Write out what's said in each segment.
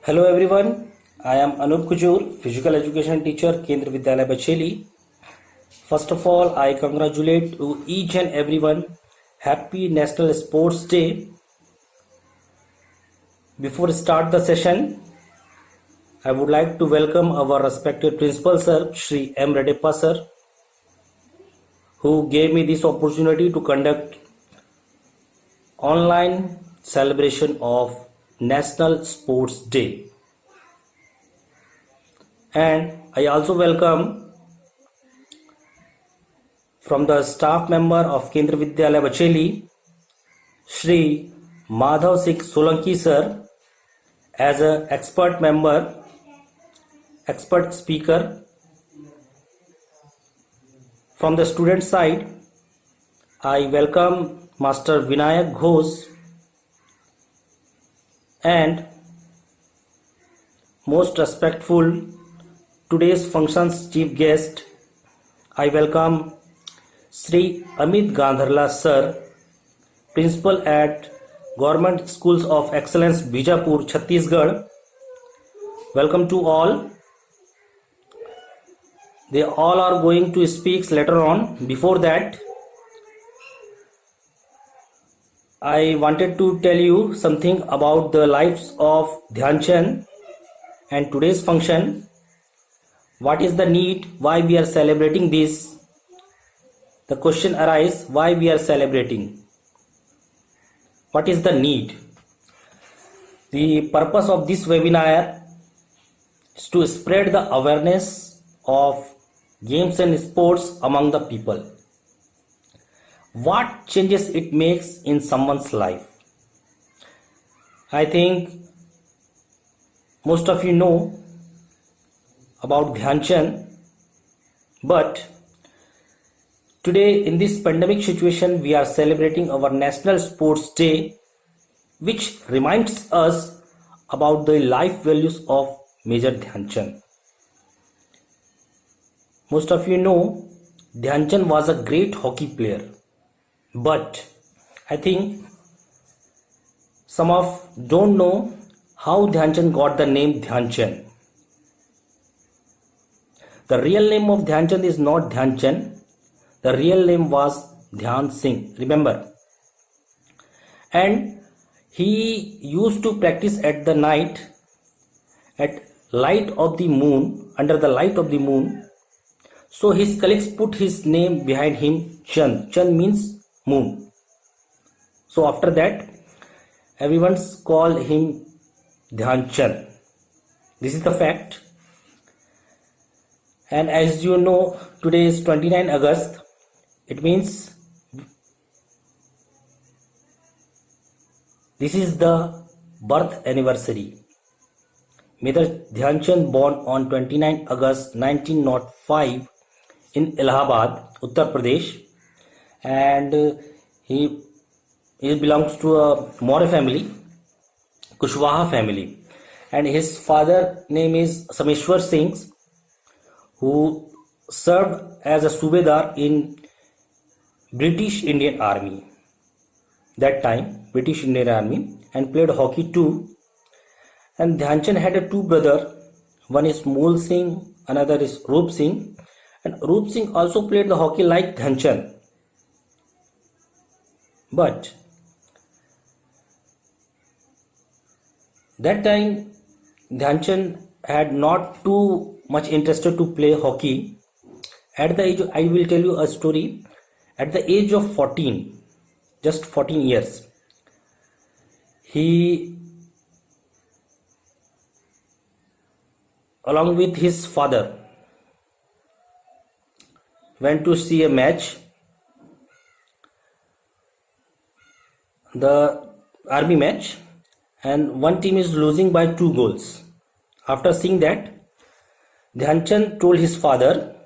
Hello everyone, I am Anup Kujur, physical education teacher, Kendra Vidyalaya Bacheli. First of all, I congratulate to each and everyone. Happy National Sports Day. Before start the session, I would like to welcome our respected principal sir, Shri M. Redeppa sir, who gave me this opportunity to conduct online celebration of National Sports Day. And I also welcome from the staff member of Kendra Vidyalaya Bacheli, Shri Madhav Singh Solanki sir, as an expert member, expert speaker. From the student side, I welcome Master Vinayak Ghosh and most respectful today's function's chief guest, I welcome Sri Amit Gandharla sir, principal at Government Schools of Excellence Bijapur, Chhattisgarh. Welcome to all. They all are going to speak later on. Before that, I wanted to tell you something about the lives of Dhyan Chand and today's function. What is the need? Why we are celebrating this? The question arises, why we are celebrating? What is the need? The purpose of this webinar is to spread the awareness of games and sports among the people. What changes it makes in someone's life? I think most of you know about Dhyan Chand, but today in this pandemic situation we are celebrating our National Sports Day, which reminds us about the life values of Major Dhyan Chand. Most of you know Dhyan Chand was a great hockey player, but I think some of don't know how Dhyan Chand got the name Dhyan Chand. The real name of Dhyan Chand is not Dhyan Chand. The real name was Dhyan Singh. Remember, and he used to practice at the night at light of the moon, under the light of the moon. So his colleagues put his name behind him, Chand. Chand means moon. So after that, everyone's call him Dhyan Chand. This is the fact. And as you know, today is 29 August. It means this is the birth anniversary. Major Dhyan Chand born on 29 August 1905 in Allahabad, Uttar Pradesh, and he belongs to a Maurya family, Kushwaha family, and his father name is Sameshwar Singh, who served as a Subedar in British Indian Army. That time, British Indian Army, and played hockey too. And Dhyan Chand had two brothers. One is Mool Singh, another is Roop Singh. And Roop Singh also played the hockey like Dhyan Chand. But that time, Dhyan Chand had not too much interested to play hockey. At the age, I will tell you a story. At the age of 14, just 14 years, he, along with his father, went to see a match, the army match, and one team is losing by 2 goals. After seeing that, Dhyan Chand told his father,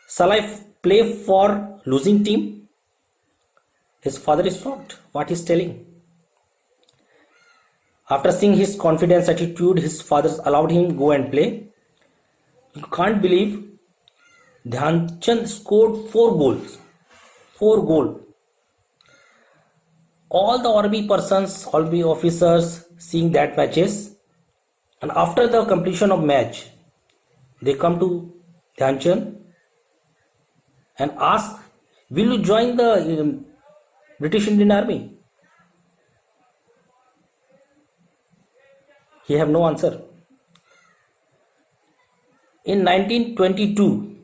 "Shall I play for losing team?" His father is shocked what he is telling. After seeing his confidence attitude, his father allowed him go and play. You can't believe Dhyan Chand scored 4 goals. 4 goals. All the army persons, army officers seeing that matches And after the completion of match, they come to Dhyan Chand and ask, will you join the British Indian Army? He have no answer. In 1922,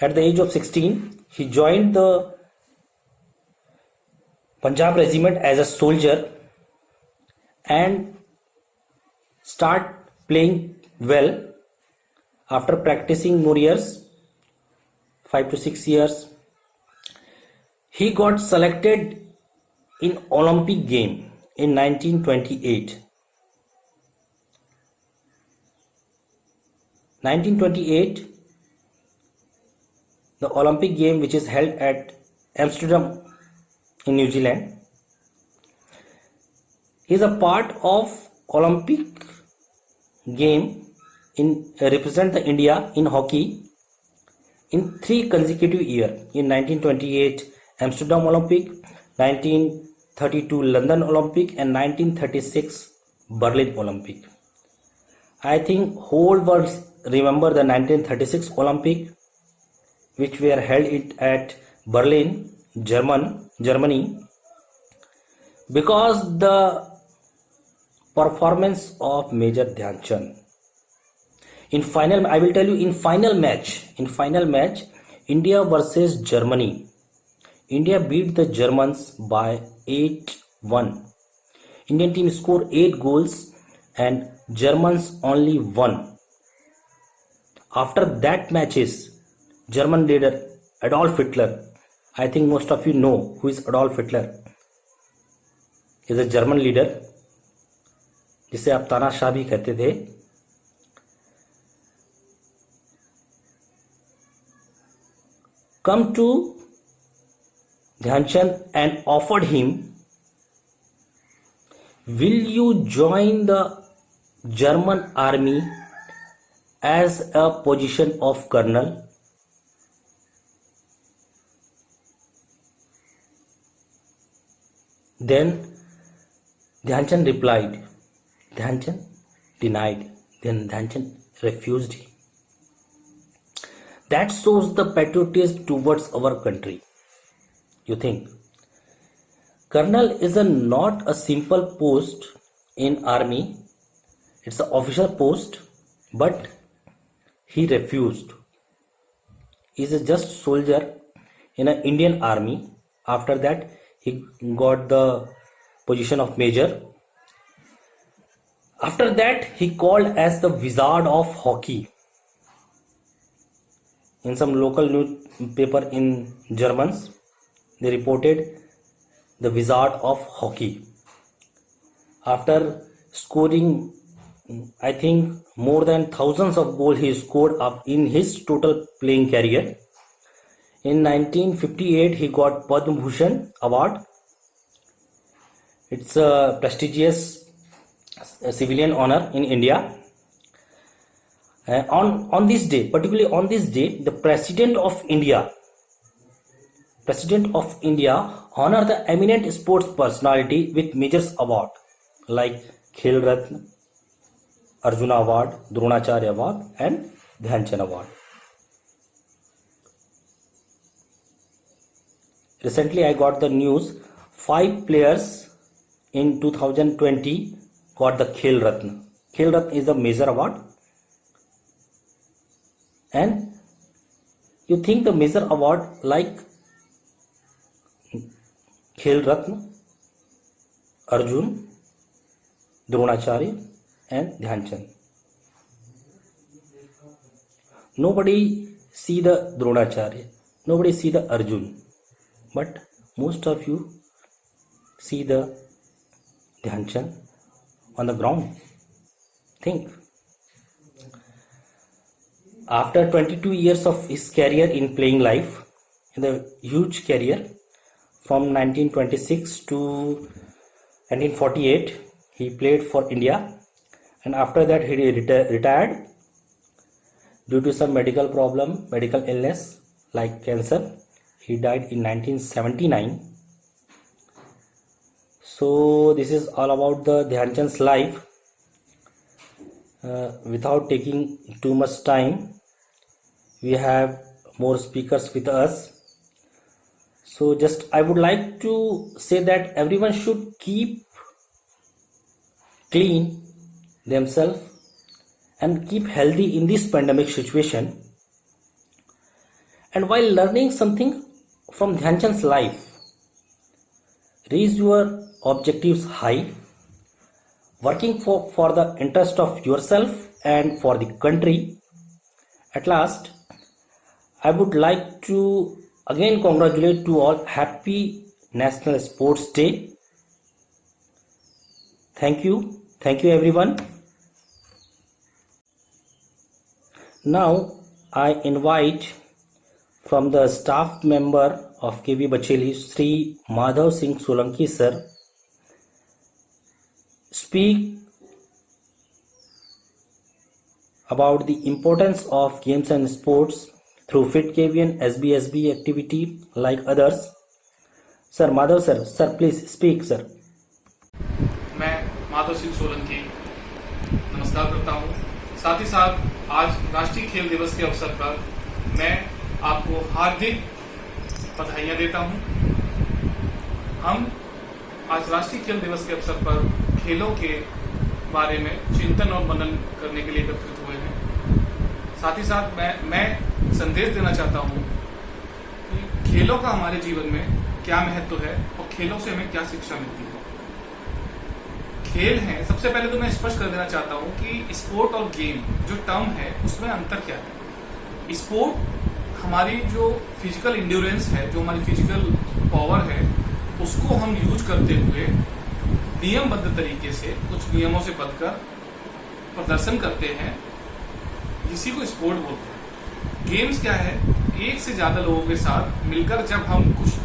at the age of 16, he joined the Punjab regiment as a soldier and start playing well after practicing more years, 5 to 6 years. He got selected in Olympic game in 1928. 1928, the Olympic game which is held at Amsterdam in New Zealand. He is a part of Olympic game in represent the India in hockey in 3 consecutive years, in 1928 Amsterdam Olympic, 1932 London Olympic and 1936 Berlin Olympic. I think whole world remember the 1936 Olympic which were held at Berlin, Germany, because the performance of Major Dhyan Chand. In final, I will tell you, in final match, India versus Germany, India beat the Germans by 8-1. Indian team scored 8 goals and Germans only 1. After that matches, German leader Adolf Hitler, I think most of you know who is Adolf Hitler. He is a German leader जिसे आप तानाशाह भी कहते थे. Come to Dhyan Chand and offered him, will you join the German army as a position of colonel? Then Dhyan Chand replied. Dhyan Chand denied. Then Dhyan Chand refused him. That shows the patriotism towards our country. You think colonel is not a simple post in army, it's an official post, but he refused. He is just soldier in an Indian army. After that he got the position of major. After that he called as the Wizard of Hockey. In some local newspaper in Germans, they reported the Wizard of Hockey. After scoring, I think, more than thousands of goals he scored up in his total playing career. In 1958, he got Padma Bhushan award. It's a prestigious civilian honor in India. On this day, particularly on this day, the President of India honor the eminent sports personality with major award like Khel Ratna, Arjuna Award, Dronacharya Award and Dhyan Chand Award. Recently I got the news, 5 players in 2020 got the Khel Ratna. Khel Ratna is a major award. And you think the major award like Khel Ratna, Arjun, Dronacharya and Dhyan Chand. Nobody see the Dronacharya, nobody see the Arjun, but most of you see the Dhyan Chand on the ground. Think. After 22 years of his career in playing life, in the huge career from 1926 to 1948, he played for India, and after that he retired due to some medical illness like cancer. He died in 1979. So this is all about the Dhyan Chand's life. Without taking too much time, we have more speakers with us. So just I would like to say that everyone should keep clean themselves and keep healthy in this pandemic situation. And while learning something from Dhyan Chand's life, raise your objectives high, working for the interest of yourself and for the country. At last, I would like to again congratulate to all happy National Sports Day. Thank you everyone. Now I invite from the staff member of KV Bacheli, Sri Madhav Singh Solanki sir, speak about the importance of games and sports through Fit KV and SBSB activity like others. Sir Madhav sir please speak sir. मैं माधव सिंह सोलंकी नमस्कार करता हूँ। साथ ही साथ आज राष्ट्रीय खेल दिवस के अवसर पर मैं आपको हार्दिक बधाइयाँ देता हूँ। हम आज राष्ट्रीय खेल दिवस के अवसर पर खेलों के बारे में चिंतन और मनन करने के लिए एकत्रित हुए हैं। साथ ही साथ मैं संदेश देना चाहता हूँ कि खेलों का हमारे जीवन में क्या महत्व है और खेलों से हमें क्या शिक्षा मिलती है। खेल है, सबसे पहले तो मैं स्पष्ट कर देना चाहता हूँ कि स्पोर्ट और गेम जो टर्म है उसमें अंतर क्या है। स्पोर्ट हमारी जो फिजिकल इंड्योरेंस है, जो हमारी फिजिकल पावर है, उसको हम यूज करते हुए नियमबद्ध तरीके से कुछ नियमों से बचकर प्रदर्शन करते हैं, इसी को स्पोर्ट बोलते हैं। गेम्स क्या है, एक से ज्यादा लोगों के साथ मिलकर जब हम कुछ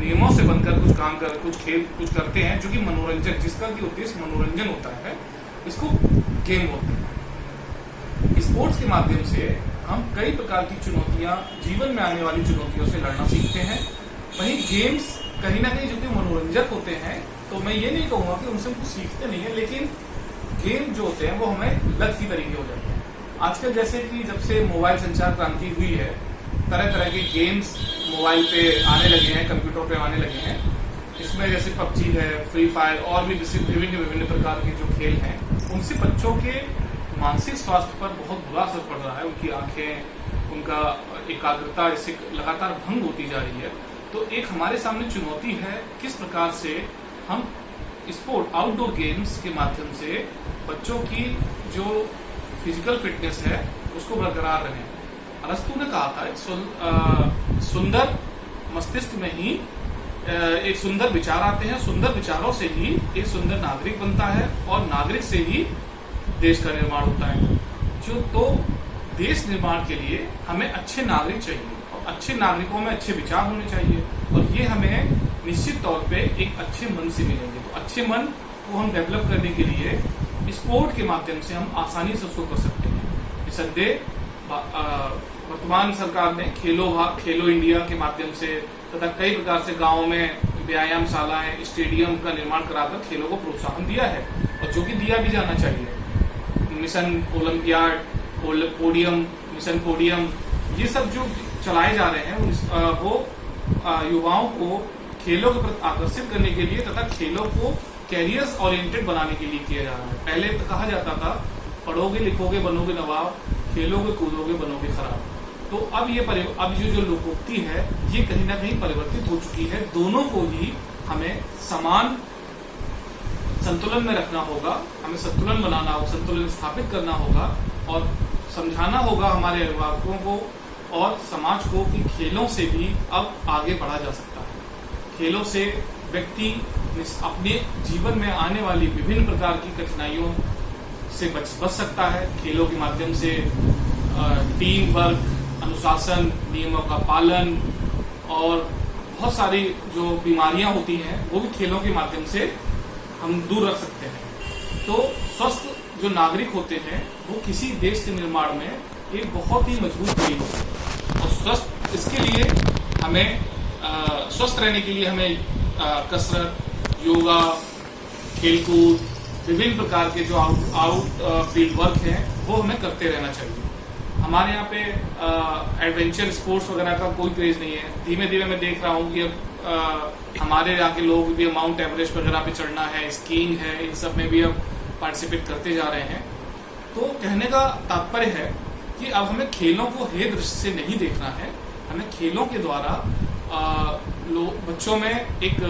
नियमों से बनकर कुछ काम कर कुछ करते हैं जो कि मनोरंजन, जिसका कि उद्देश्य मनोरंजन होता है, इसको गेम बोलते हैं। स्पोर्ट्स के माध्यम से हम कई प्रकार की चुनौतियां, जीवन में आने वाली चुनौतियों से लड़ना सीखते हैं। वहीं गेम्स कहीं ना कहीं जो कि मनोरंजक होते हैं, तो मैं ये नहीं कहूँगा कि उनसे कुछ सीखते नहीं है, लेकिन गेम जो होते हैं वो हमें लत की तरीके हो जाते हैं। आजकल जैसे कि जब से मोबाइल संचार क्रांति हुई है, तरह तरह के गेम्स मोबाइल पे आने लगे हैं, कंप्यूटर पे आने लगे हैं। इसमें जैसे पबजी है, फ्री फायर और भी विभिन्न प्रकार के जो खेल हैं, उनसे बच्चों के मानसिक स्वास्थ्य पर बहुत बुरा असर पड़ रहा है। उनकी आंखें, उनका एकाग्रता इससे लगातार भंग होती जा रही है। तो एक हमारे सामने चुनौती है, किस प्रकार से हम स्पोर्ट, आउटडोर गेम्स के माध्यम से बच्चों की जो फिजिकल फिटनेस है उसको बरकरार रखें। अरस्तु ने कहा था, एक सुंदर मस्तिष्क में ही एक सुंदर विचार आते हैं, सुंदर विचारों से ही एक सुंदर नागरिक बनता है और नागरिक से ही देश का निर्माण होता है। तो देश निर्माण के लिए हमें अच्छे नागरिक चाहिए और अच्छे नागरिकों में अच्छे विचार होने चाहिए, और ये हमें निश्चित तौर पे एक अच्छे मन से मिलेंगे। तो अच्छे मन को हम डेवलप करने के लिए स्पोर्ट के माध्यम से हम आसानी से उसको कर सकते हैं। निसंदेह वर्तमान सरकार ने खेलो इंडिया के माध्यम से तथा कई प्रकार से गांवों में व्यायामशालाएं, स्टेडियम का निर्माण कराकर खेलों को प्रोत्साहन दिया है, और जो कि दिया भी जाना चाहिए। Mission olympiad, podium, mission podium, ये सब जो चलाए जा रहे हैं वो युवाओं को खेलों के प्रति आकर्षित करने के लिए तथा खेलों को कैरियर्स ओरिएंटेड बनाने के लिए किया जा रहा है। पहले तो कहा जाता था, पढ़ोगे लिखोगे बनोगे नवाब, खेलोगे कूदोगे बनोगे खराब। तो अब ये जो लोकोक्ति है, ये कहीं ना कहीं परिवर्तित हो चुकी है। दोनों को ही हमें समान संतुलन में रखना होगा, हमें संतुलन बनाना होगा, संतुलन स्थापित करना होगा और समझाना होगा हमारे अभिभावकों को और समाज को कि खेलों से भी अब आगे बढ़ा जा सकता है। खेलों से व्यक्ति अपने जीवन में आने वाली विभिन्न प्रकार की कठिनाइयों से बच सकता है। खेलों के माध्यम से टीम वर्क, अनुशासन, नियमों का पालन और बहुत सारी जो बीमारियां होती हैं वो भी खेलों के माध्यम से हम दूर रख सकते हैं। तो स्वस्थ जो नागरिक होते हैं वो किसी देश के निर्माण में एक बहुत ही मजबूत नींव होती है। और स्वस्थ, इसके लिए हमें स्वस्थ रहने के लिए हमें कसरत, योगा, खेलकूद, विभिन्न प्रकार के जो आउट फील्ड वर्क हैं वो हमें करते रहना चाहिए। हमारे यहाँ पे एडवेंचर स्पोर्ट्स वगैरह का कोई क्रेज नहीं है। धीमे धीमे मैं देख रहा हूँ कि अब हमारे यहाँ के लोग भी माउंट एवरेस्ट वगैरह पे चढ़ना है, स्कीइंग है, इन सब में भी अब पार्टिसिपेट करते जा रहे हैं। तो कहने का तात्पर्य है कि अब हमें खेलों को हे दृष्टि से नहीं देखना है, हमें खेलों के द्वारा बच्चों में एक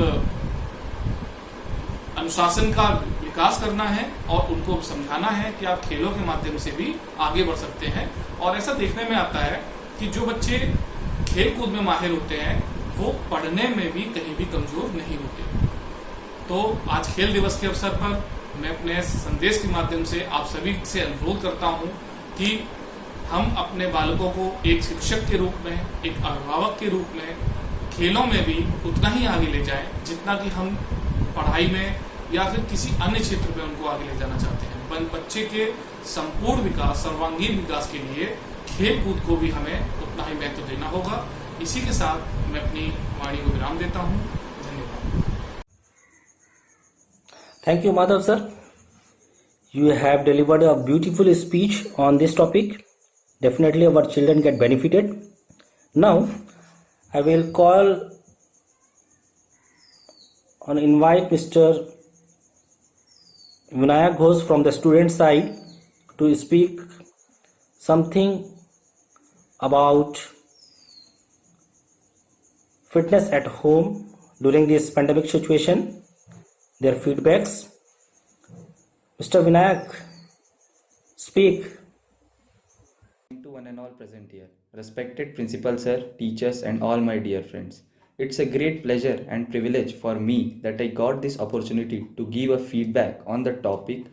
अनुशासन का विकास करना है और उनको समझाना है कि आप खेलों के माध्यम से भी आगे बढ़ सकते हैं। और ऐसा देखने में आता है कि जो बच्चे खेल कूद में माहिर होते हैं वो पढ़ने में भी कहीं भी कमजोर नहीं होते। तो आज खेल दिवस के अवसर पर मैं अपने संदेश के माध्यम से आप सभी से अनुरोध करता हूं कि हम अपने बालकों को एक शिक्षक के रूप में, एक अभिभावक के रूप में खेलों में भी उतना ही आगे ले जाएं जितना कि हम पढ़ाई में या फिर किसी अन्य क्षेत्र में उनको आगे ले जाना चाहते हैं। बच्चे के संपूर्ण विकास, सर्वांगीण विकास के लिए खेल कूद को भी हमें उतना ही महत्व देना होगा। इसी के साथ मैं अपनी वाणी को विराम देता हूँ। धन्यवाद। Thank you, Madhav sir. You have delivered a beautiful speech on this topic. Definitely our children get benefited. Now, I will call and invite Mr. Vinayak Ghosh from the student side to speak something about fitness at home during this pandemic situation, their feedbacks. Mr. Vinayak, speak. To one and all present here, respected principal sir, teachers and all my dear friends. It's a great pleasure and privilege for me that I got this opportunity to give a feedback on the topic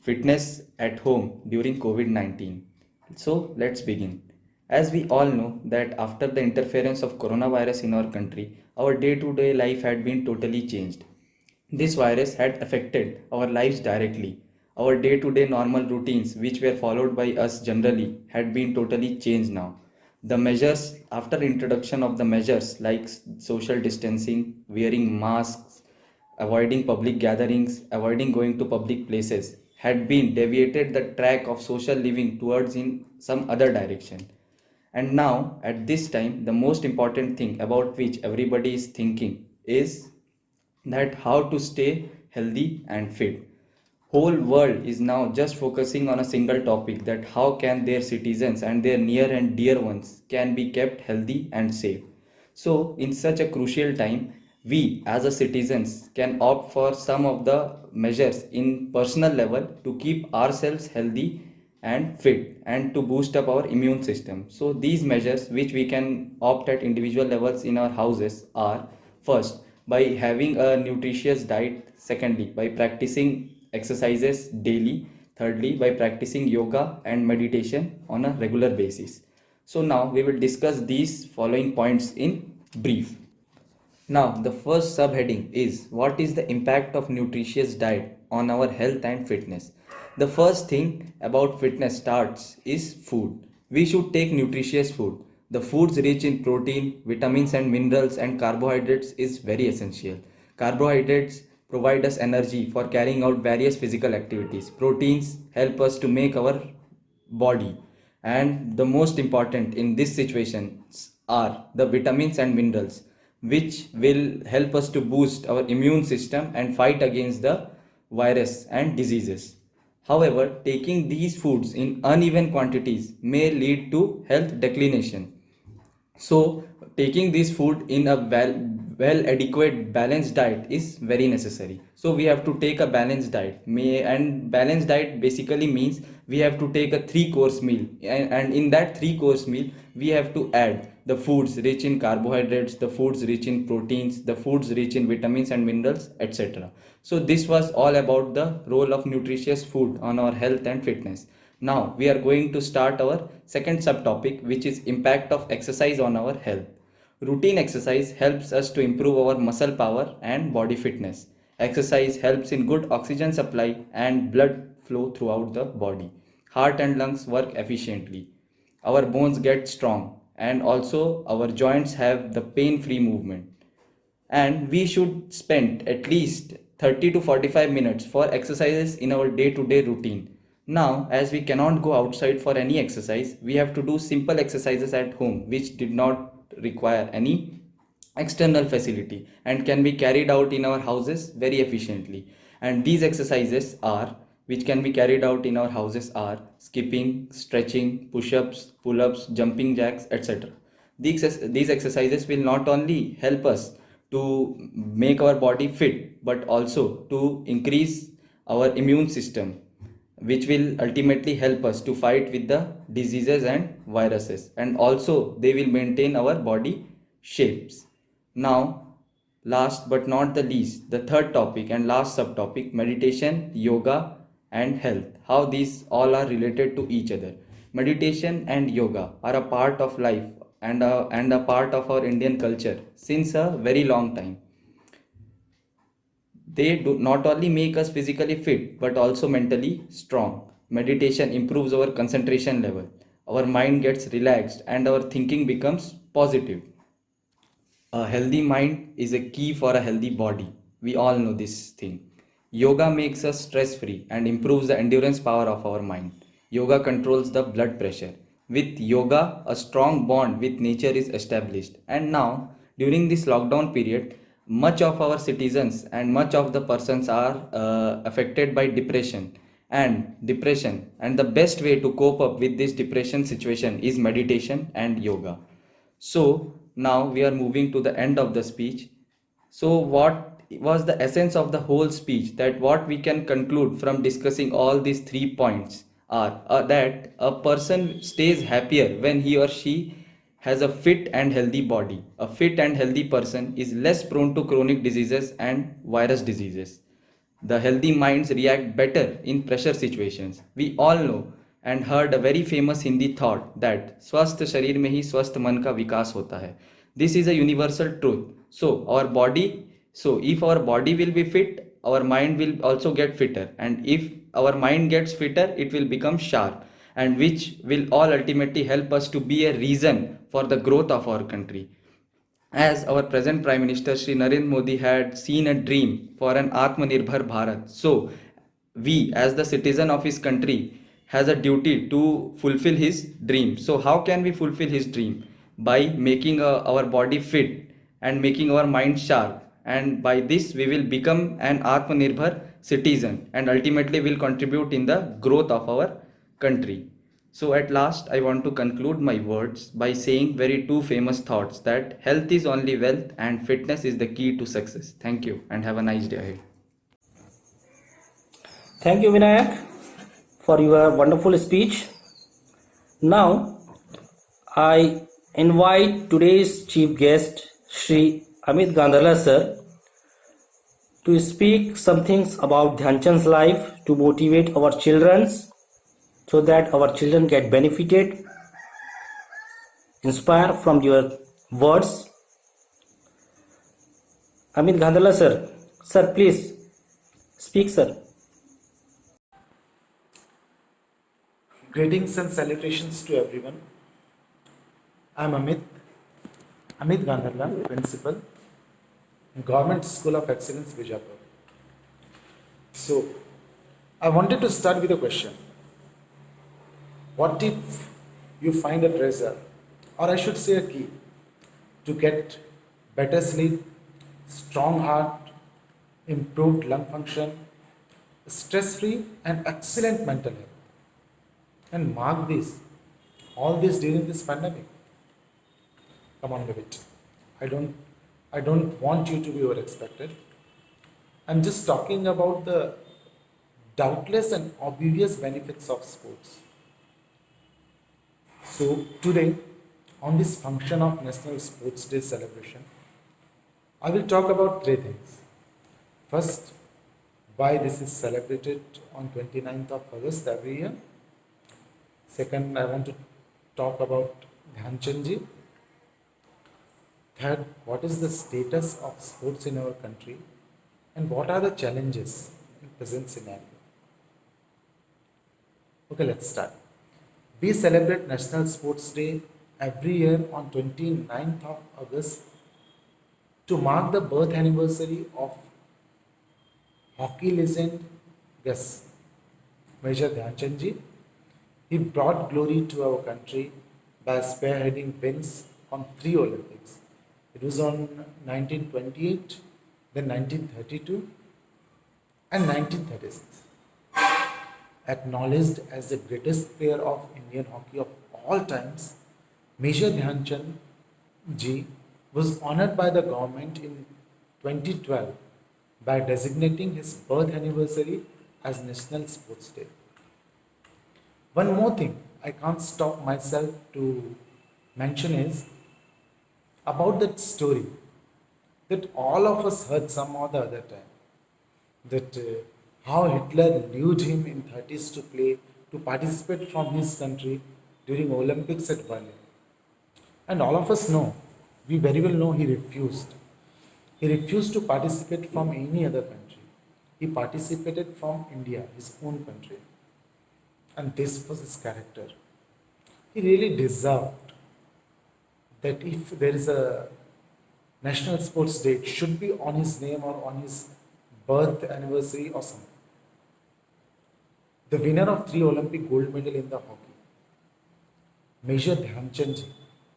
fitness at home during COVID-19. So let's begin. As we all know that after the interference of coronavirus in our country, our day-to-day life had been totally changed. This virus had affected our lives directly. Our day-to-day normal routines, which were followed by us generally, had been totally changed now. The measures, after introduction of the measures like social distancing, wearing masks, avoiding public gatherings, avoiding going to public places, had been deviated the track of social living towards in some other direction. And now, at this time, the most important thing about which everybody is thinking is that how to stay healthy and fit. Whole world is now just focusing on a single topic, that how can their citizens and their near and dear ones can be kept healthy and safe. So in such a crucial time, we as a citizens can opt for some of the measures in personal level to keep ourselves healthy and fit and to boost up our immune system. So these measures which we can opt at individual levels in our houses are: first, by having a nutritious diet; secondly, by practicing exercises daily; thirdly, by practicing yoga and meditation on a regular basis. So now we will discuss these following points in brief. Now the first subheading is, what is the impact of nutritious diet on our health and fitness? The first thing about fitness starts is food. We should take nutritious food. The foods rich in protein, vitamins and minerals and carbohydrates is very essential. Carbohydrates provide us energy for carrying out various physical activities. Proteins help us to make our body. And the most important in this situation are the vitamins and minerals, which will help us to boost our immune system and fight against the virus and diseases. However, taking these foods in uneven quantities may lead to health declination. So taking this food in a well adequate balanced diet is very necessary. So we have to take a balanced diet. And balanced diet basically means we have to take a 3-course meal, and in that 3-course meal we have to add the foods rich in carbohydrates, the foods rich in proteins, the foods rich in vitamins and minerals, etc. So this was all about the role of nutritious food on our health and fitness. Now we are going to start our second subtopic, which is impact of exercise on our health. Routine exercise helps us to improve our muscle power and body fitness. Exercise helps in good oxygen supply and blood flow throughout the body. Heart and lungs work efficiently. Our bones get strong, and also our joints have the pain-free movement. And we should spend at least 30 to 45 minutes for exercises in our day-to-day routine. Now, as we cannot go outside for any exercise, we have to do simple exercises at home which did not require any external facility and can be carried out in our houses very efficiently. And these exercises are which can be carried out in our houses are skipping, stretching, push-ups, pull-ups, jumping jacks, etc. These exercises will not only help us to make our body fit but also to increase our immune system, which will ultimately help us to fight with the diseases and viruses, and also they will maintain our body shapes. Now, last but not the least, the third topic and last subtopic, meditation, yoga and health, how these all are related to each other. Meditation and yoga are a part of life and a part of our Indian culture since a very long time. They do not only make us physically fit but also mentally strong. Meditation improves our concentration level. Our mind gets relaxed and our thinking becomes positive. A healthy mind is a key for a healthy body. We all know this thing. Yoga makes us stress free and improves the endurance power of our mind. Yoga controls the blood pressure. With yoga, a strong bond with nature is established. And now, during this lockdown period, much of our citizens and much of the persons are affected by depression, and the best way to cope up with this depression situation is meditation and yoga. So now we are moving to the end of the speech. So what was the essence of the whole speech? That what we can conclude from discussing all these 3 points are that a person stays happier when he or she has a fit and healthy body. A fit and healthy person is less prone to chronic diseases and virus diseases. The healthy minds react better in pressure situations. We all know and heard a very famous Hindi thought that स्वस्थ शरीर में ही स्वस्थ मन का विकास होता है. This is a universal truth. So if our body will be fit, our mind will also get fitter, and if our mind gets fitter, it will become sharp, and which will all ultimately help us to be a reason for the growth of our country. As our present Prime Minister Shri Narendra Modi had seen a dream for an Atmanirbhar Bharat, so we as the citizen of his country has a duty to fulfill his dream. So how can we fulfill his dream? By making our body fit and making our mind sharp, and by this we will become an Atmanirbhar citizen and ultimately will contribute in the growth of our country. So at last I want to conclude my words by saying very two famous thoughts, that health is only wealth and fitness is the key to success. Thank you and have a nice day ahead. Thank you, Vinayak, for your wonderful speech. Now, I invite today's chief guest, Shri Amit Gandhala sir, to speak some things about Dhyanchand's life to motivate our children so that our children get benefited, inspire from your words. Amit Gandhala sir, sir, please speak, sir. Greetings and salutations to everyone. I am Amit Gandharla, Principal, Government School of Excellence, Bijapur. So, I wanted to start with a question. What if you find a treasure, or I should say a key, to get better sleep, strong heart, improved lung function, stress-free and excellent mental health? And mark this, all this during this pandemic. Come on, David. I don't want you to be over-expected. I'm just talking about the doubtless and obvious benefits of sports. So today, on this function of National Sports Day celebration, I will talk about 3 things. First, why this is celebrated on 29th of August every year. Second, I want to talk about Dhyanchandji ji. Third, what is the status of sports in our country and what are the challenges in present scenario? Okay, let's start. We celebrate National Sports Day every year on 29th of August to mark the birth anniversary of hockey legend, yes, Major Dhyan Chand ji. He brought glory to our country by spearheading wins on 3 Olympics. It was on 1928, then 1932, and 1936. Acknowledged as the greatest player of Indian hockey of all times, Major Dhyan Chand ji was honored by the government in 2012 by designating his birth anniversary as National Sports Day. One more thing I can't stop myself to mention is about that story that all of us heard some or the other time, that how Hitler lured him in 30s to participate from his country during Olympics at Berlin. And all of us know, we very well know he refused. He refused to participate from any other country. He participated from India, his own country. And this was his character. He really deserved that if there is a National Sports Day, it should be on his name or on his birth anniversary or something. The winner of 3 Olympic gold medal in the hockey, Major Dhyan Chand ji,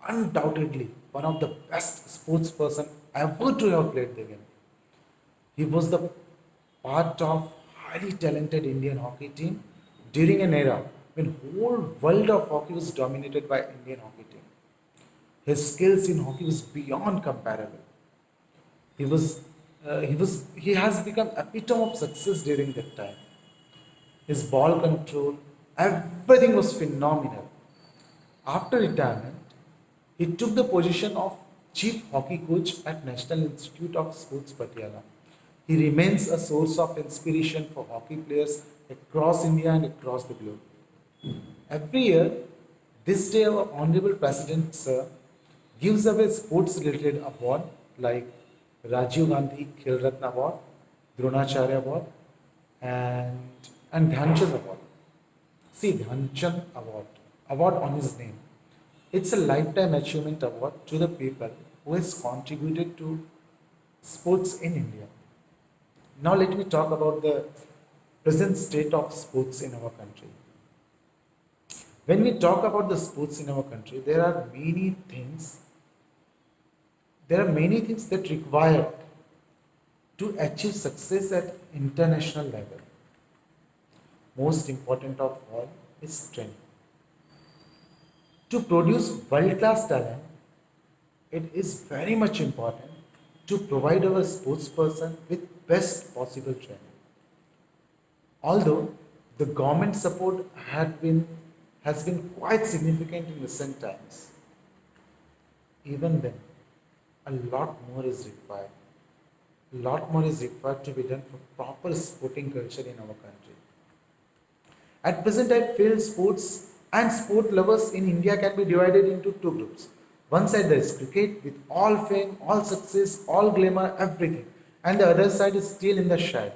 undoubtedly one of the best sports person ever to have played the game. He was the part of highly talented Indian hockey team during an era when whole world of hockey was dominated by Indian hockey team. His skills in hockey was beyond comparable. He has become epitome of success during that time. His ball control, everything was phenomenal. After retirement, he took the position of chief hockey coach at National Institute of Sports Patiala. He remains a source of inspiration for hockey players across India and across the globe. Every year, this day our Honorable President Sir gives away sports related award like Rajiv Gandhi Khel Ratna Award, Dronacharya Award, and Dhyan Chand Award. See, Dhyan Chand award on his name. It's a lifetime achievement award to the people who has contributed to sports in India. Now let me talk about the present state of sports in our country. When we talk about the sports in our country, there are many things that require to achieve success at international level. Most important of all is training. To produce world-class talent, it is very much important to provide our sports person with best possible training. Although the government support has been quite significant in recent times, even then, a lot more is required. A lot more is required to be done for proper sporting culture in our country. At present, I feel sports and sport lovers in India can be divided into two groups. One side there is cricket with all fame, all success, all glamour, everything. And the other side is still in the shade.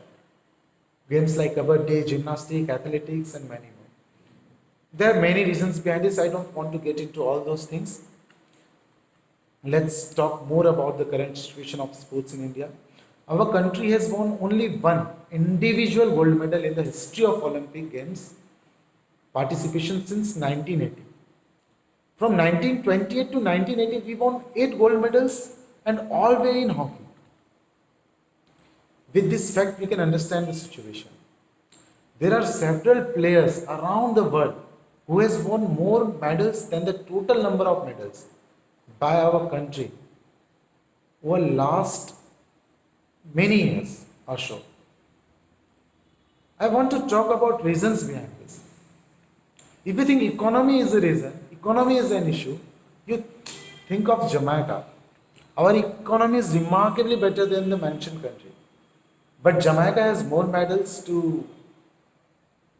Games like kabaddi, gymnastics, athletics and many more. There are many reasons behind this. I don't want to get into all those things. Let's talk more about the current situation of sports in India. Our country has won only one individual gold medal in the history of Olympic Games participation since 1980. From 1928 to 1980, we won 8 gold medals and all were in hockey. With this fact, we can understand the situation. There are several players around the world who has won more medals than the total number of medals by our country over last many years or so. I want to talk about reasons behind this. If you think economy is the reason, economy is an issue, you think of Jamaica. Our economy is remarkably better than the mentioned country. But Jamaica has more medals to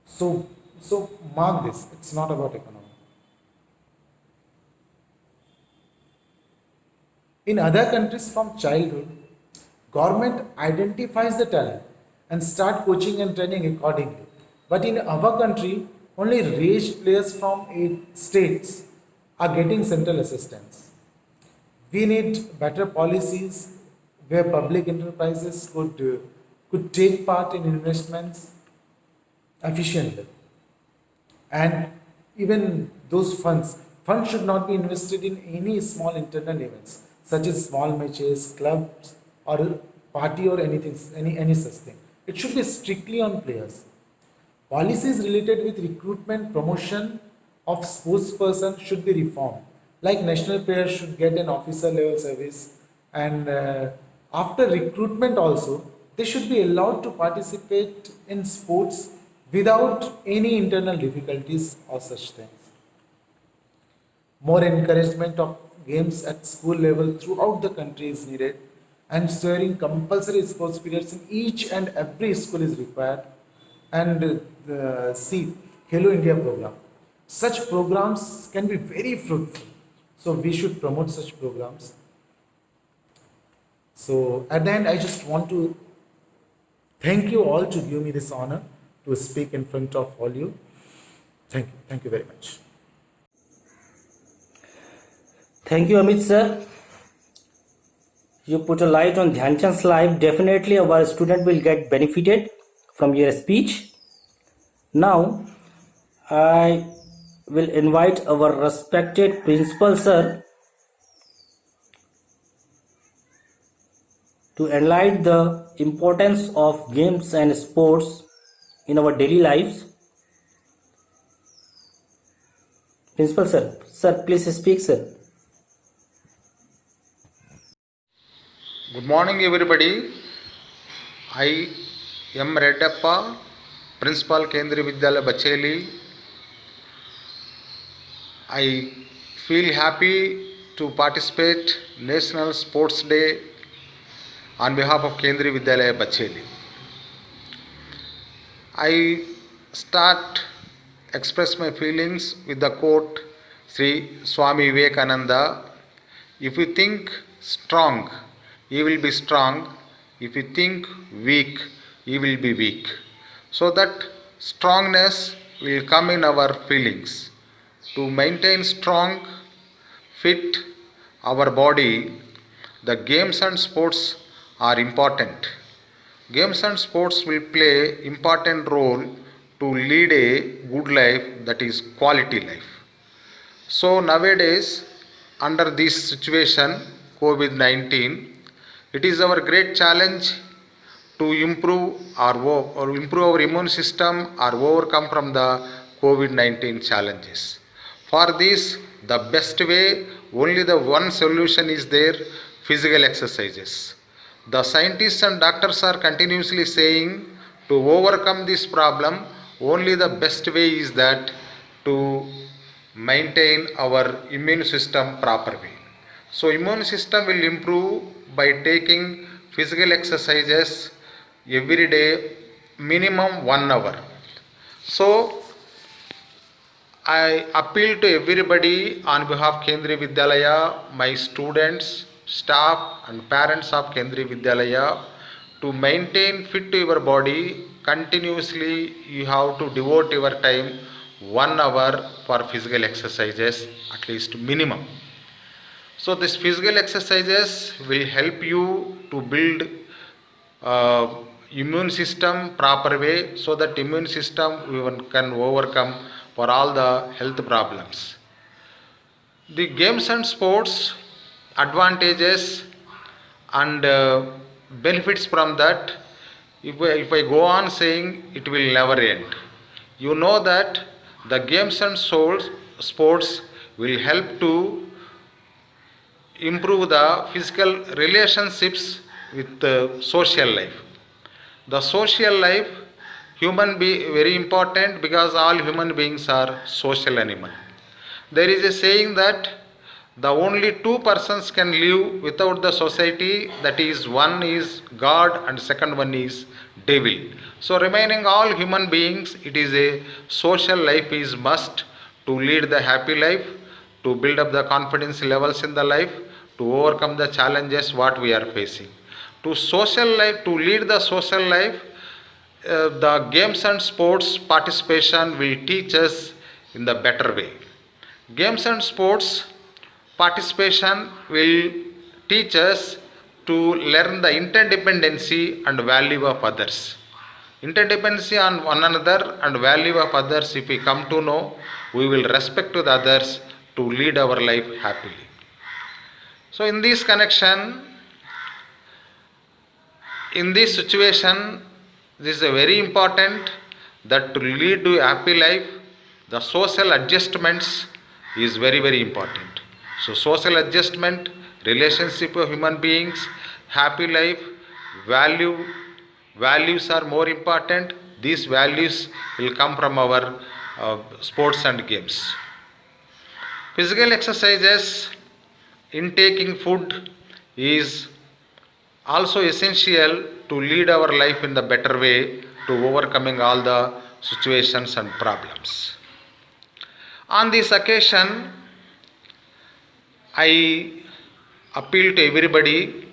so mark this. It's not about economy. In other countries from childhood, government identifies the talent and start coaching and training accordingly. But in our country, only raised players from 8 states are getting central assistance. We need better policies where public enterprises could could take part in investments efficiently. And even those funds should not be invested in any small internal events, such as small matches, clubs, or party or anything, any such thing. It should be strictly on players. Policies related with recruitment, promotion of sportsperson should be reformed. Like national players should get an officer level service, and after recruitment also, they should be allowed to participate in sports without any internal difficulties or such things. More encouragement of games at school level throughout the country is needed, and ensuring compulsory sports periods in each and every school is required. And see, Hello India program. Such programs can be very fruitful. So we should promote such programs. So at the end, I just want to thank you all to give me this honor to speak in front of all you. Thank you. Thank you very much. Thank you, Amit sir. You put a light on Dhyan Chand's life. Definitely our student will get benefited from your speech. Now, I will invite our respected principal sir to enlighten the importance of games and sports in our daily lives. Principal sir, please speak, sir. Good morning, everybody. I am Reddappa, Principal Kendriya Vidyalaya Bacheli. I feel happy to participate National Sports Day on behalf of Kendriya Vidyalaya Bacheli. I express my feelings with the quote Sri Swami Vivekananda. If you think strong, you will be strong. If you think weak, you will be weak. So that strongness will come in our feelings. To maintain strong, fit our body, the games and sports are important. Games and sports will play important role to lead a good life, that is quality life. So nowadays, under this situation, COVID-19, it is our great challenge to improve our immune system or overcome from the COVID-19 challenges. For this, the best way, only the one solution is there, physical exercises. The scientists and doctors are continuously saying to overcome this problem, only the best way is that to maintain our immune system proper way. So immune system will improve by taking physical exercises every day, minimum 1 hour. So I appeal to everybody on behalf of Kendriya Vidyalaya, my students, staff and parents of Kendriya Vidyalaya, to maintain fit to your body, continuously you have to devote your time 1 hour for physical exercises, at least minimum. So this physical exercises will help you to build immune system proper way, so that immune system can overcome for all the health problems. The games and sports advantages and benefits from that, if I go on saying, it will never end. You know that the games and sports will help to improve the physical relationships with the social life. The social life, very important, because all human beings are social animal. There is a saying that the only two persons can live without the society, that is, one is God and second one is devil. So remaining all human beings, it is a social life is must to lead the happy life, to build up the confidence levels in the life, to overcome the challenges what we are facing. To lead the social life, the games and sports participation will teach us in the better way. Games and sports participation will teach us to learn the interdependency and value of others. Interdependency on one another and value of others, if we come to know, we will respect to the others to lead our life happily. So in this connection, in this situation, this is a very important that to lead to a happy life, the social adjustments is very, very important. So social adjustment, relationship of human beings, happy life, values are more important. These values will come from our sports and games. Physical exercises, intaking food is also essential to lead our life in the better way to overcoming all the situations and problems. On this occasion, I appeal to everybody,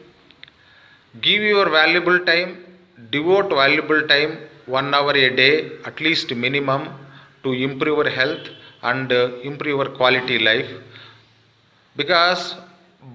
give your valuable time, devote valuable time 1 hour a day at least minimum to improve your health and improve your quality life, because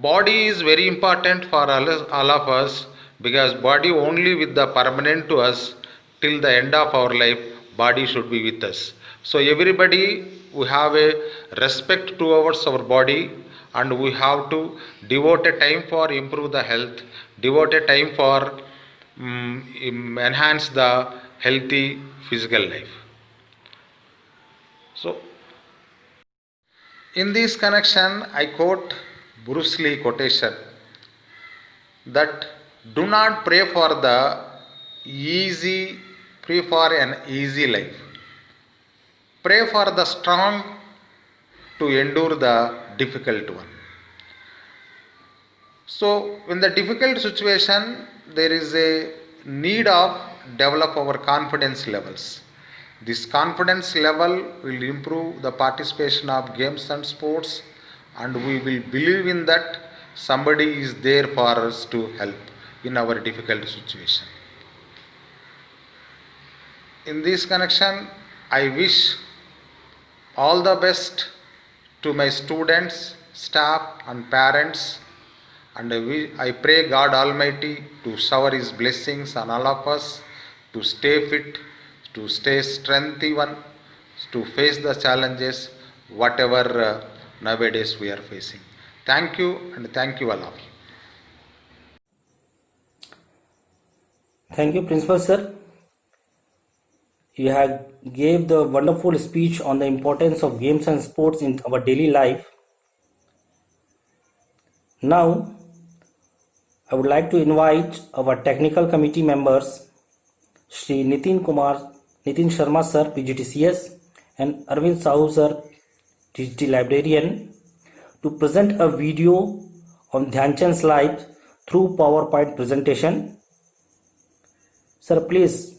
body is very important for all of us, because body only with the permanent to us till the end of our life, body should be with us. So everybody, we have a respect towards our body, and we have to devote a time for improve the health, devote a time for enhance the healthy physical life. So in this connection, I quote Bruce Lee quotation that do not pray for an easy life. Pray for the strong to endure the difficult one. So in the difficult situation, there is a need of develop our confidence levels. This confidence level will improve the participation of games and sports, and we will believe in that somebody is there for us to help in our difficult situation. In this connection, I wish all the best to my students, staff and parents, and I pray God Almighty to shower His blessings on all of us, to stay fit, to stay strength even, to face the challenges whatever nowadays we are facing. Thank you, and thank you all of you. Thank you, Principal Sir. You have gave the wonderful speech on the importance of games and sports in our daily life. Now, I would like to invite our technical committee members, Shri Nitin Sharma Sir, PGTCS, and Arvind Sahu Sir, TGT Librarian, to present a video on Dhyan Chand's life through PowerPoint presentation. Sir, please.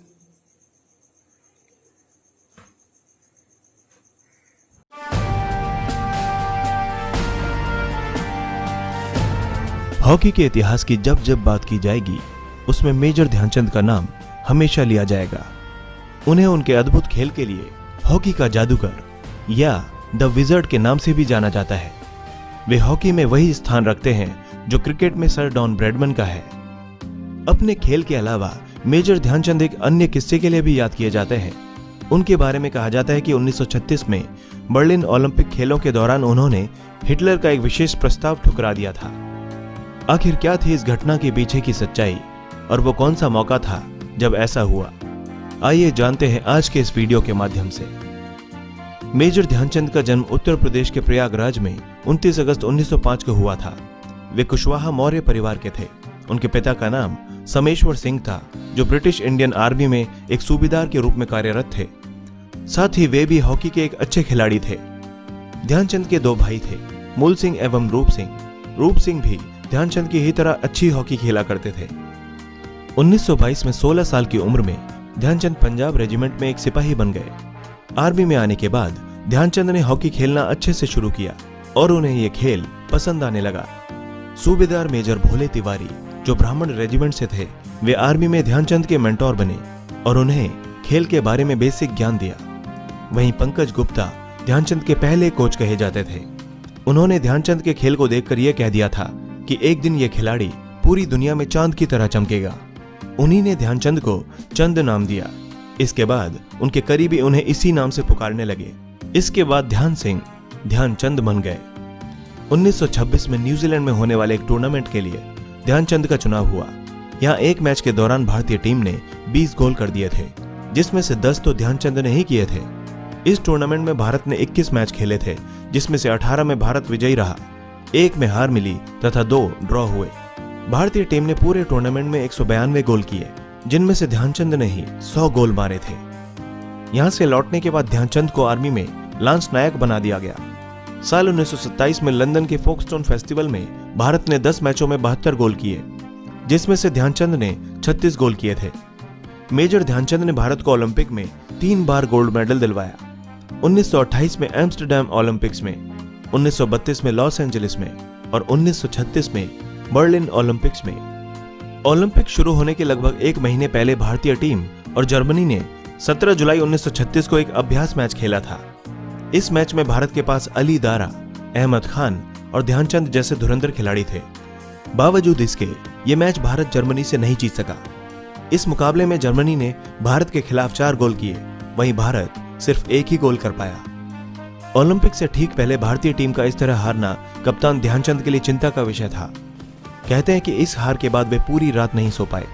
Hockey के इतिहास की जब जब बात की जाएगी, उसमें major Dhyanchand का नाम हमेशा लिया जाएगा। उन्हें उनके अद्भुत खेल के लिए हॉकी का जादूगर या द विजर्ड के नाम से भी जाना जाता है। वे हॉकी में वही स्थान रखते हैं जो क्रिकेट में सर डॉन ब्रैडमैन का है। अपने खेल के अलावा मेजर ध्यानचंद एक अन्य किस्से के लिए भी याद किए जाते हैं। उनके बारे में कहा जाता है कि 1936 में बर्लिन ओलंपिक खेलों के दौरान उन्होंने हिटलर का एक विशेष प्रस्ताव ठुकरा दिया था। आखिर क्या थी इस घटना के पीछे की सच्चाई और वो कौन सा मौका था जब ऐसा हुआ? आइए जानते हैं आज के इस वीडियो के माध्यम से। मेजर ध्यानचंद का जन्म उत्तर प्रदेश के प्रयागराज में 29 अगस्त 1905 को हुआ था। वे कुशवाहा मौर्य परिवार के थे। उनके पिता का नाम समेश्वर सिंह था, जो ब्रिटिश इंडियन आर्मी में एक सूबेदार के रूप में कार्यरत थे। साथ ही वे भी हॉकी के एक अच्छे खिलाड़ी थे। ध्यानचंद के 2 भाई थे, मूल सिंह एवं रूप सिंह। रूप सिंह भी ध्यानचंद की ही तरह अच्छी हॉकी खेला करते थे। 1922 में 16 साल की उम्र में ध्यानचंद पंजाब रेजिमेंट में एक सिपाही बन गए। आर्मी में आने के बाद ध्यानचंद ने हॉकी खेलना अच्छे से शुरू किया और उन्हें यह खेल पसंद आने लगा। सूबेदार मेजर भोले तिवारी, जो ब्राह्मण रेजिमेंट से थे, वे आर्मी में ध्यानचंद के मेंटोर बने और उन्हें खेल के बारे में बेसिक ज्ञान दिया। वहीं पंकज गुप्ता ध्यानचंद के पहले कोच कहे जाते थे। उन्होंने ध्यानचंद के खेल को देखकर यह कह दिया था कि एक दिन यह खिलाड़ी पूरी दुनिया में चांद की तरह चमकेगा। उन्हीं ने ध्यानचंद को चंद नाम दिया। इसके बाद उनके करीबी उन्हें इसी नाम से पुकारने लगे। इसके बाद ध्यान सिंह ध्यानचंद बन गए। 1926 में न्यूजीलैंड में होने वाले एक टूर्नामेंट के लिए ध्यानचंद का चुनाव हुआ। यहाँ एक मैच के दौरान भारतीय टीम ने 20 गोल कर दिए थे, जिसमें से 10 तो ध्यानचंद ने ही किए थे। इस टूर्नामेंट में भारत ने 21 मैच खेले थे, जिसमें से 18 में भारत विजयी रहा, 1 में हार मिली तथा 2 ड्रॉ हुए। भारतीय टीम ने पूरे टूर्नामेंट में 192 गोल किए, जिनमें से ध्यानचंद ने ही 100 गोल मारे थे। यहाँ से लौटने के बाद ध्यानचंद को आर्मी में लांस नायक बना दिया गया। साल 1927 में लंदन के फोकस्टोन फेस्टिवल में भारत ने 10 मैचों में 72 गोल किए, जिसमें से ध्यानचंद ने 36 गोल किए थे। मेजर ध्यानचंद ने भारत को ओलंपिक में 3 बार गोल्ड मेडल दिलवाया। 1928 में एम्स्टर्डम ओलंपिक्स में, 1932 में लॉस एंजलिस में और 1936 में बर्लिन ओलंपिक्स में। ओलंपिक शुरू होने के लगभग 1 महीने पहले भारतीय टीम और जर्मनी ने 17 जुलाई 1936 को एक अभ्यास मैच खेला था। इस मैच में भारत के पास अली दारा, अहमद खान और ध्यानचंद जैसे धुरंधर खिलाड़ी थे। बावजूद इसके ये मैच भारत जर्मनी से नहीं जीत सका। इस मुकाबले में जर्मनी ने भारत के खिलाफ 4 गोल किए, वहीं भारत सिर्फ 1 ही गोल कर पाया। ओलंपिक से ठीक पहले भारतीय टीम का इस तरह हारना कप्तान ध्यानचंद के लिए चिंता का विषय था। कहते हैं कि इस हार के बाद वे पूरी रात नहीं सो पाए।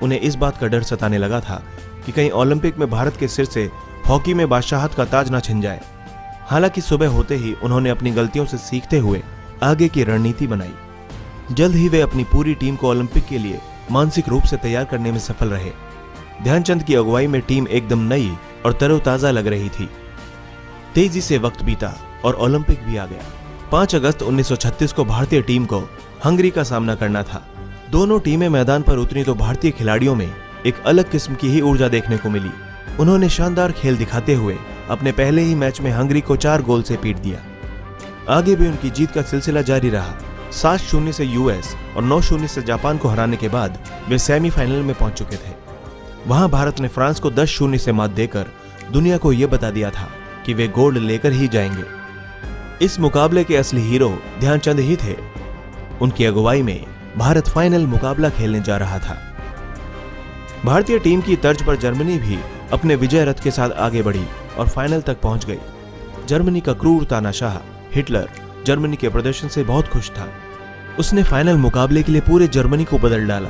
उन्हें इस बात का डर सताने लगा था कि कहीं ओलंपिक में भारत के सिर से हॉकी में बादशाहत का ताज न छिन जाए। हालांकि सुबह होते ही उन्होंने अपनी गलतियों से सीखते हुए आगे की रणनीति बनाई। जल्द ही वे अपनी पूरी टीम को ओलंपिक के लिए मानसिक रूप से तैयार करने में सफल रहे। ध्यानचंद की अगुवाई में टीम एकदम नई और तरोताजा लग रही थी। तेजी से वक्त बीता और ओलंपिक भी आ गया। 5 अगस्त 1936 को भारतीय टीम को हंगरी का सामना करना था। दोनों टीमें मैदान पर उतरी तो भारतीय खिलाड़ियों में एक अलग किस्म की ही ऊर्जा देखने को मिली। उन्होंने शानदार खेल दिखाते हुए अपने पहले ही मैच में हंगरी को 4 गोल से पीट दिया। आगे भी उनकी जीत का सिलसिला जारी रहा। 7-0 से यूएस और 9-0 से जापान को हराने के बाद वे सेमीफाइनल में पहुंच चुके थे। वहां भारत ने फ्रांस को 10-0 से मात देकर दुनिया को यह बता दिया था कि वे गोल्ड लेकर ही जाएंगे। इस मुकाबले के असली हीरो ध्यानचंद ही थे। उनकी अगुवाई में भारत फाइनल मुकाबला खेलने जा रहा था। भारतीय टीम की तर्ज पर जर्मनी भी अपने विजय रथ के साथ आगे बढ़ी और फाइनल तक पहुंच गई। जर्मनी का क्रूर तानाशाह हिटलर जर्मनी के प्रदर्शन से बहुत खुश था। उसने फाइनल मुकाबले के लिए पूरे जर्मनी को बदल डाला।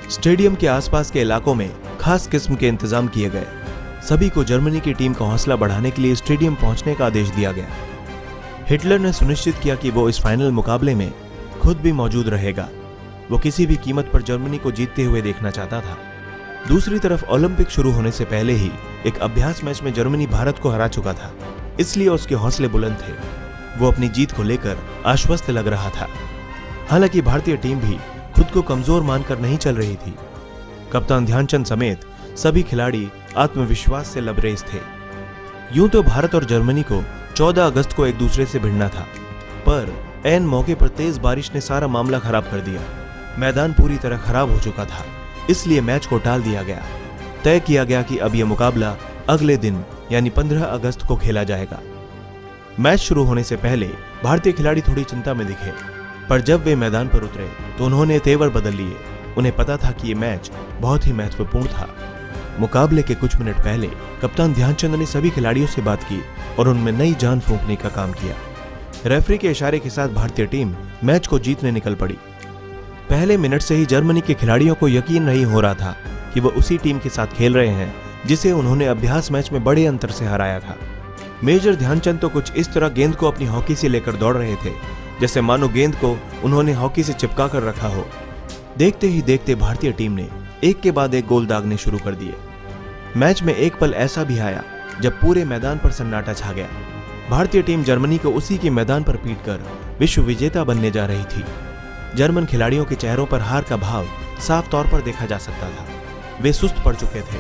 स्टेडियम के आसपास के इलाकों में खास किस्म के इंतजाम किए गए। सभी को जर्मनी की टीम का हौसला बढ़ाने के लिए स्टेडियम पहुंचने का आदेश दिया गया। हिटलर ने सुनिश्चित किया कि वो इस फाइनल मुकाबले में खुद भी मौजूद रहेगा। वो किसी भी कीमत पर जर्मनी को जीतते हुए देखना चाहता था। दूसरी तरफ ओलंपिक शुरू होने से पहले ही एक अभ्यास मैच में जर्मनी भारत को हरा चुका था, इसलिए उसके हौसले बुलंद थे। वो अपनी जीत को लेकर आश्वस्त लग रहा था। हालांकि भारतीय टीम भी खुद को कमजोर मानकर नहीं चल रही थी। कप्तान ध्यानचंद समेत सभी खिलाड़ी आत्मविश्वास से लबरेज थे। यूं तो भारत और जर्मनी को 14 अगस्त को एक दूसरे से भिड़ना था, पर ऐन मौके पर तेज बारिश ने सारा मामला खराब कर दिया। मैदान पूरी तरह खराब हो चुका था, इसलिए मैच को टाल दिया गया। तय किया गया कि अब यह मुकाबला अगले दिन यानी 15 अगस्त को खेला जाएगा। मैच शुरू होने से पहले भारतीय खिलाड़ी थोड़ी चिंता में दिखे, पर जब वे मैदान पर उतरे तो उन्होंने तेवर बदल लिए। उन्हें पता था कि यह मैच बहुत ही महत्वपूर्ण था। मुकाबले के कुछ मिनट पहले कप्तान ध्यानचंद ने सभी खिलाड़ियों से बात की और उनमें नई जान फूंकने का काम किया। रेफरी के इशारे के साथ भारतीय टीम मैच को जीतने निकल पड़ी। पहले मिनट से ही जर्मनी के खिलाड़ियों को यकीन नहीं हो रहा था कि वो उसी टीम के साथ खेल रहे हैं जिसे उन्होंने अभ्यास मैच में बड़े अंतर से हराया था। मेजर ध्यानचंद तो कुछ इस तरह गेंद को अपनी हॉकी से लेकर दौड़ रहे थे जैसे मानो गेंद को उन्होंने हॉकी से चिपका कर रखा हो। देखते ही देखते भारतीय टीम ने एक के बाद एक गोल दागने शुरू कर दिए। मैच में एक पल ऐसा भी आया जब पूरे मैदान पर सन्नाटा छा गया। भारतीय टीम जर्मनी को उसी के मैदान पर पीटकर विश्व विजेता बनने जा रही थी। जर्मन खिलाड़ियों के चेहरों पर हार का भाव साफ तौर पर देखा जा सकता था। वे सुस्त पड़ चुके थे।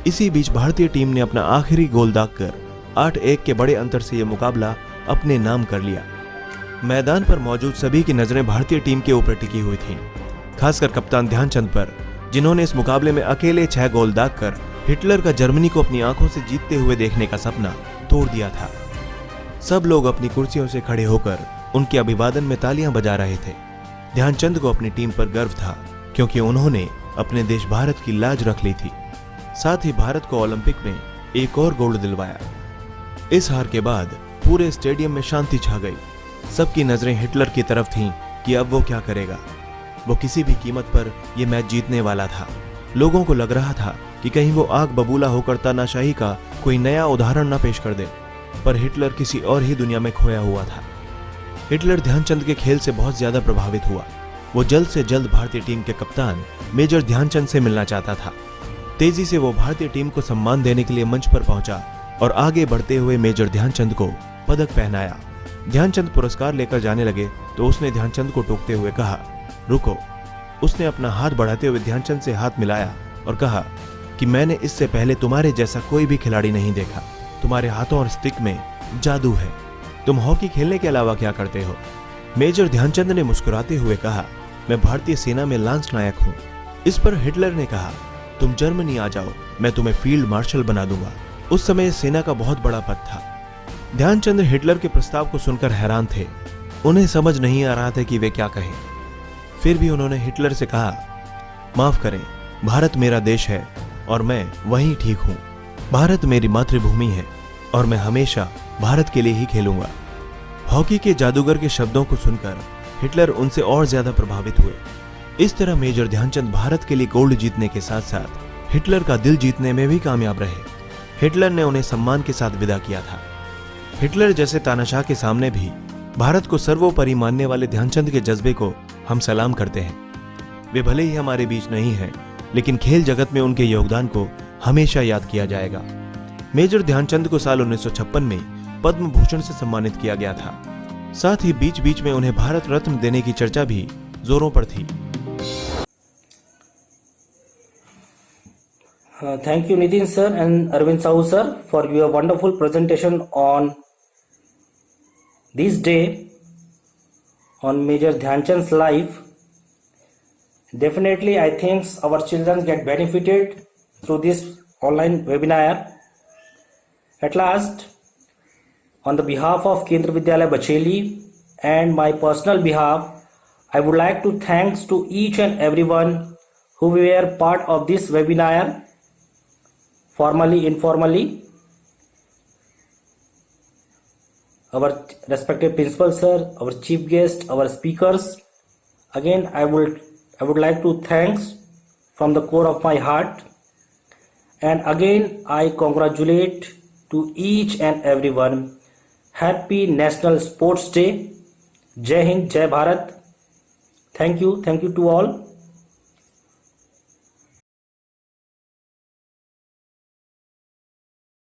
इसी बीच भारतीय टीम ने अपना आखिरी गोल दागकर 8-1 के बड़े अंतर से यह मुकाबला अपने नाम कर लिया। मैदान पर मौजूद सभी की नजरें भारतीय टीम के ऊपर टिकी हुई थीं, खासकर कप्तान ध्यानचंद पर, जिन्होंने इस मुकाबले में अकेले 6 गोल दागकर हिटलर का जर्मनी को अपनी आंखों से जीतते हुए देखने का सपना तोड़ दिया था। सब लोग अपनी कुर्सियों से खड़े होकर उनके अभिवादन में तालियां बजा रहे थे। ध्यानचंद को अपनी टीम पर गर्व था क्योंकि उन्होंने अपने देश भारत की लाज रख ली थी। साथ ही भारत को ओलंपिक में एक और गोल्ड दिलवाया। इस हार के बाद पूरे स्टेडियम में शांति छा गई। सबकी नजरें हिटलर की तरफ थीं कि अब वो क्या करेगा। वो किसी भी कीमत पर यह मैच जीतने वाला था। लोगों को लग रहा था कि कहीं वो आग बबूला होकर तानाशाही का कोई नया उदाहरण न पेश कर दे, पर हिटलर किसी और ही दुनिया में खोया हुआ था। हिटलर ध्यानचंद के खेल से बहुत ज्यादा प्रभावित हुआ। वो जल्द से जल्द भारतीय टीम के कप्तान मेजर ध्यानचंद से मिलना चाहता था। तेजी से वो भारतीय टीम को सम्मान देने के लिए मंच पर पहुंचा और आगे बढ़ते हुए मेजर ध्यानचंद को पदक पहनाया। ध्यानचंद पुरस्कार लेकर जाने लगे तो उसने ध्यानचंद को टोकते हुए कहा, रुको। उसने अपना हाथ बढ़ाते हुए ध्यानचंद से हाथ मिलाया और कहा कि मैंने इससे पहले तुम्हारे जैसा कोई भी खिलाड़ी नहीं देखा। तुम्हारे हाथों और स्टिक में जादू है। तुम हॉकी खेलने के अलावा क्या करते हो? मेजर ध्यानचंद ने मुस्कुराते हुए कहा, मैं भारतीय सेना में लांस नायक हूँ। इस पर हिटलर ने कहा, तुम जर्मनी आ जाओ, मैं तुम्हें फील्ड मार्शल बना दूंगा। उस समय सेना का बहुत बड़ा पद था। ध्यानचंद हिटलर के प्रस्ताव को सुनकर हैरान थे। उन्हें समझ नहीं आ रहा था कि वे क्या कहें। फिर भी उन्होंने हिटलर से कहा, माफ करें, भारत मेरा देश है और मैं वहीं ठीक हूं। भारत मेरी मातृभूमि है और मैं हमेशा भारत के लिए ही खेलूंगा। हॉकी के जादूगर के शब्दों को सुनकर हिटलर उनसे और ज्यादा प्रभावित हुए। इस तरह मेजर ध्यानचंद भारत के लिए गोल्ड जीतने के साथ साथ हिटलर का दिल जीतने में भी कामयाब रहे। हिटलर ने उन्हें सम्मान के साथ विदा किया था। हिटलर जैसे तानाशाह के सामने भी भारत को सर्वोपरि मानने वाले ध्यानचंद के जज्बे को हम सलाम करते हैं। वे भले ही हमारे बीच नहीं हैं, लेकिन खेल जगत में उनके योगदान को हमेशा याद किया जाएगा। मेजर ध्यानचंद को साल 1956 में पद्म भूषण से सम्मानित किया गया था। साथ ही बीच बीच में उन्हें भारत रत्न देने की चर्चा भी जोरों पर थी। Thank you, Nitin sir and Arvind Sahu sir, for your wonderful presentation on this day on Major Dhyanchand's life. Definitely, I think our children get benefited through this online webinar. At last, on the behalf of Kendra Vidyalaya Bacheli and my personal behalf, I would like to thanks to each and everyone who were part of this webinar, formally, informally. Our respected principal sir, our chief guest, our speakers. Again, I would like to thanks from the core of my heart. And again, I congratulate to each and everyone. Happy National Sports Day. Jai Hind, Jai Bharat. Thank you to all.